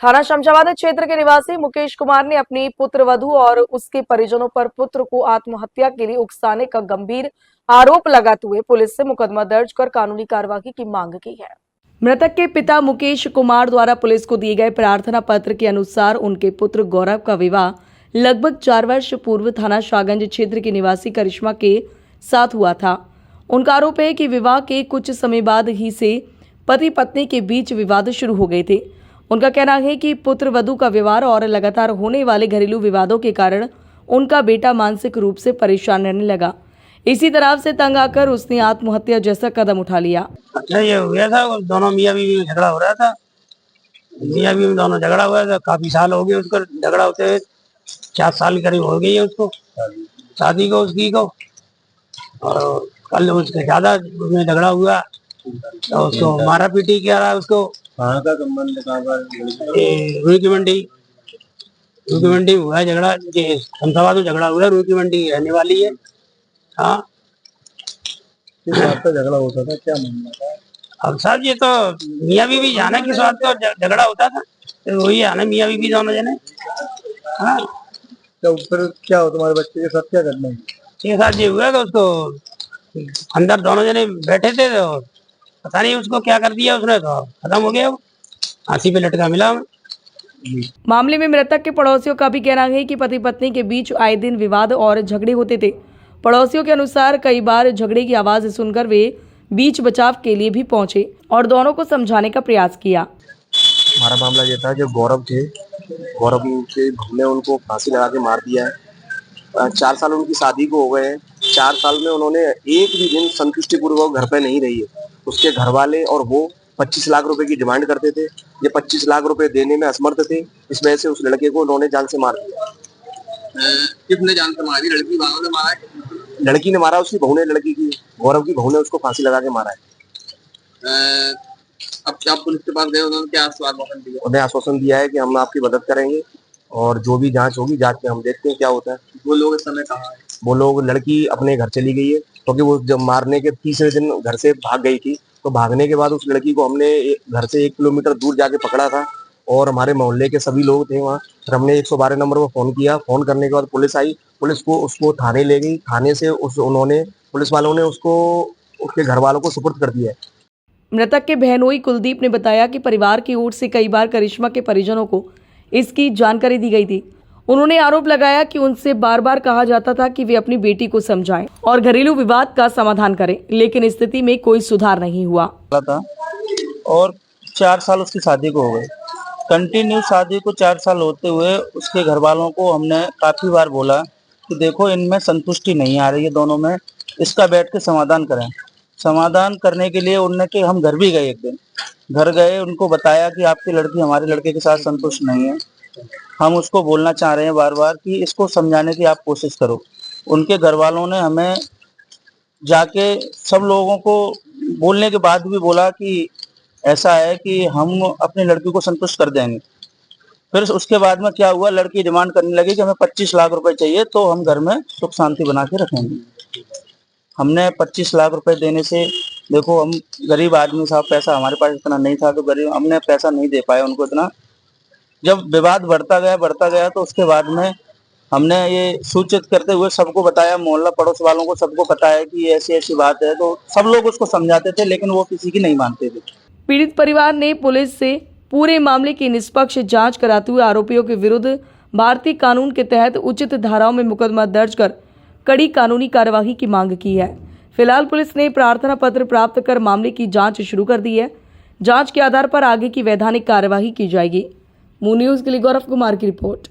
थाना शमशाबाद क्षेत्र के निवासी मुकेश कुमार ने अपनी पुत्र वधू और उसके परिजनों पर पुत्र को आत्महत्या के लिए उकसाने का गंभीर आरोप लगाते हुए पुलिस से मुकदमा दर्ज कर कानूनी कार्यवाही की मांग की है। मृतक के पिता मुकेश कुमार द्वारा पुलिस को दिए गए प्रार्थना पत्र के अनुसार उनके पुत्र गौरव का विवाह लगभग 4 वर्ष पूर्व थाना शाहगंज क्षेत्र की निवासी करिश्मा के साथ हुआ था। उनका आरोप है कि विवाह के कुछ समय बाद ही से पति पत्नी के बीच विवाद शुरू हो गए थे। उनका कहना है कि पुत्र वधू का व्यवहार और लगातार होने वाले घरेलू विवादों के कारण उनका बेटा मानसिक रूप से परेशान रहने लगा। इसी तरह से तंग आकर उसने आत्महत्या जैसा कदम उठा लिया। अच्छा, ये हुआ था दोनों मियाँ बीवी में झगड़ा हो रहा था। मियाँ बीवी में दोनों झगड़ा हुआ था, काफी साल हो गए उसको झगड़ा होते हुए। 4 साल करीब हो गई है उसको शादी को उसकी को। और कल उसके ज्यादा उसमें झगड़ा हुआ तो उसको मारा पीटी किया रहा उसको। कहाँ का संबंध रूई की मंडी हुआ है झगड़ा। शमशाबाद में झगड़ा हुआ है, रूई की मंडी रहने वाली है। हाँ, किस बात का झगड़ा होता था, क्या मामला था? अब साहब ये तो मियाँ बीवी जाना किस बात का झगड़ा होता था, तो वही आना मियाँ बीवी दोनों जने। हाँ, तो फिर क्या हो तुम्हारे बच्चे के साथ क्या करना है? 6 साल ये हुआ तो उसको अंदर दोनों जने बैठे थे तो पता नहीं उसको क्या कर दिया उसने, तो खत्म हो गया। वो फांसी पे लटका मिला। मामले में मृतक के पड़ोसियों का भी कहना है कि पति पत्नी के बीच आए दिन विवाद और झगड़े होते थे। पड़ोसियों के अनुसार कई बार झगड़े की आवाज सुनकर वे बीच बचाव के लिए भी पहुंचे और दोनों को समझाने का प्रयास किया। हमारा मामला ये था, जो गौरव के बहू ने उनको फांसी लगा के मार दिया है। 4 साल उनकी शादी को हो गए हैं। 4 साल में उन्होंने एक भी दिन संतुष्टिपूर्वक घर पे नहीं रही है। उसके घर वाले और वो 25 लाख रुपए की डिमांड करते थे। ये 25 लाख रुपए देने में असमर्थ थे। इस वजह से उस लड़के को उन्होंने जान से मार दिया। किसने जान से मारी? लड़की वालों ने मारा है? लड़की ने मारा, उसकी बहू ने, लड़की की गौरव की बहू ने उसको फांसी लगा के मारा है। अब क्या पुलिस के पास गए, उन्होंने क्या आश्वासन दिया? उन्हें आश्वासन दिया है कि हम आपकी मदद करेंगे और जो भी जांच होगी, जांच में हम देखते हैं क्या होता है। वो लोग इस समय कहाँ है? वो लोग, लड़की अपने घर चली गई है क्योंकि वो जब मारने के तीसरे दिन घर से भाग गई थी। तो भागने के बाद उस लड़की को हमने घर से 1 किलोमीटर दूर जाके पकड़ा था और हमारे मोहल्ले के सभी लोग थे वहाँ। फिर हमने 112 नंबर पर फोन किया। फोन करने के बाद पुलिस आई। पुलिस को उसको थाने ले गई। थाने से उन्होंने, पुलिस वालों ने उसको उसके घर वालों को सुपुर्द कर दिया है। मृतक के बहनोई कुलदीप ने बताया कि परिवार की ओर से कई बार करिश्मा के परिजनों को इसकी जानकारी दी गई थी। उन्होंने आरोप लगाया कि उनसे बार बार कहा जाता था कि वे अपनी बेटी को समझाएं और घरेलू विवाद का समाधान करें, लेकिन स्थिति में कोई सुधार नहीं हुआ था। और 4 साल उसकी शादी को हो गए। कंटिन्यू शादी को 4 साल होते हुए उसके घर वालों को हमने काफी बार बोला कि देखो, इनमें संतुष्टि नहीं आ रही है दोनों में, इसका बैठ के समाधान करें। समाधान करने के लिए उनने कि हम घर भी गए, एक दिन घर गए, उनको बताया कि आपकी लड़की हमारे लड़के के साथ संतुष्ट नहीं है। हम उसको बोलना चाह रहे हैं बार बार कि इसको समझाने की आप कोशिश करो। उनके घर वालों ने हमें जाके सब लोगों को बोलने के बाद भी बोला कि ऐसा है कि हम अपनी लड़की को संतुष्ट कर देंगे। फिर उसके बाद में क्या हुआ, लड़की डिमांड करने लगी कि हमें 25 लाख रुपए चाहिए तो हम घर में सुख शांति बना के रखेंगे। हमने 25 लाख रुपए देने से, देखो हम गरीब आदमी साहब, पैसा हमारे पास इतना नहीं था, तो गरीब हमने पैसा नहीं दे पाए उनको इतना। जब विवाद बढ़ता गया तो उसके बाद में हमने ये सूचित करते हुए सबको बताया, मोहल्ला पड़ोस वालों को सबको बताया कि ऐसी ऐसी बात है। तो सब लोग उसको समझाते थे, लेकिन वो किसी की नहीं मानते थे। पीड़ित परिवार ने पुलिस से पूरे मामले की निष्पक्ष जांच कराते हुए आरोपियों के विरुद्ध भारतीय कानून के तहत उचित धाराओं में मुकदमा दर्ज कर कड़ी कानूनी कार्यवाही की मांग की है। फिलहाल पुलिस ने प्रार्थना पत्र प्राप्त कर मामले की जांच शुरू कर दी है। जांच के आधार पर आगे की वैधानिक कार्यवाही की जाएगी। मून न्यूज के लिए गौरव कुमार की रिपोर्ट।